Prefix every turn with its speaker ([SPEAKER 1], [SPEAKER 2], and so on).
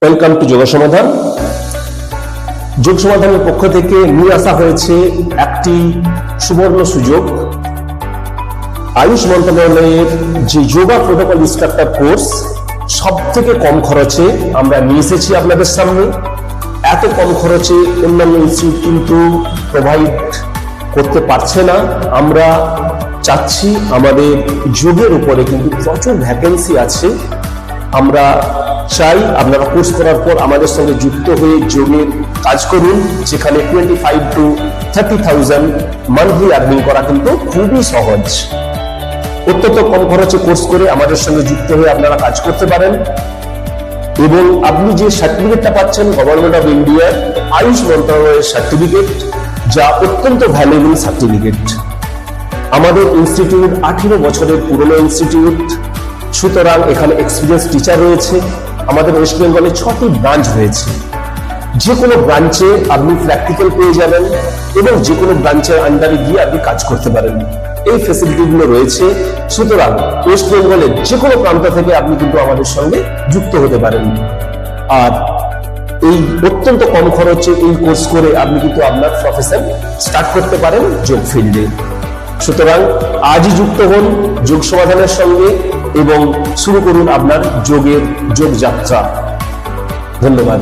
[SPEAKER 1] Welcome to যোগ সমাধান। যোগ সমাধানের পক্ষ থেকে নিয়ে আসা হয়েছে একটি সুবর্ণ সুযোগ। আয়ুষ মন্ত্রণালয়ের যে যোগা প্রোটোকল ইনস্ট্রাক্টর কোর্স সব থেকে কম খরচে আমরা নিয়ে এসেছি আপনাদের সামনে। এত কম খরচে অন্যান্য ইনস্টিটিউট কিন্তু প্রোভাইড করতে পারছে না। আমরা চাচ্ছি, আমাদের যোগের উপরে কিন্তু প্রচুর ভ্যাকেন্সি আছে। আমরা চাই আপনারা কোর্স করার পর আমাদের সঙ্গে যুক্ত হয়ে যোগের কাজ করুন, যেখানে 25 to 30,000 মান্থলি আর্নিং করা কিন্তু খুবই সহজ। অত্যন্ত কম খরচে কোর্স করে আমাদের সঙ্গে যুক্ত হয়ে আপনারা কাজ করতে পারেন এবং আপনি যে সার্টিফিকেটটা পাচ্ছেন গভর্নমেন্ট অফ ইন্ডিয়ার আয়ুষ মন্ত্রণালয়ের সার্টিফিকেট, যা অত্যন্ত ভ্যালুয়েবল সার্টিফিকেট। আমাদের ইনস্টিটিউট 18 বছরের পুরনো ইনস্টিটিউট, সুতরাং এখানে এক্সপিরিয়েন্স টিচার রয়েছে। আমাদের ওয়েস্ট বেঙ্গলে 6টি ব্রাঞ্চ রয়েছে। যে কোনো ব্রাঞ্চে আপনি প্র্যাকটিক্যাল পেয়ে যাবেন এবং যে কোনো ব্রাঞ্চের আন্ডারে গিয়ে আপনি কাজ করতে পারেন। এই ফ্যাসিলিটিগুলো রয়েছে। সুতরাং ওয়েস্ট বেঙ্গলের যে কোনো প্রান্ত থেকে আপনি কিন্তু আমাদের সঙ্গে যুক্ত হতে পারেন। আর এই অত্যন্ত কম খরচে এই কোর্স করে আপনি কিন্তু আপনার প্রফেশন স্টার্ট করতে পারেন যোগ ফিল্ডে। সুতরাং আজই যুক্ত হন যোগ সমাধানের সঙ্গে এবং শুরু করুন আপনার যোগের যোগ যাত্রা। ধন্যবাদ।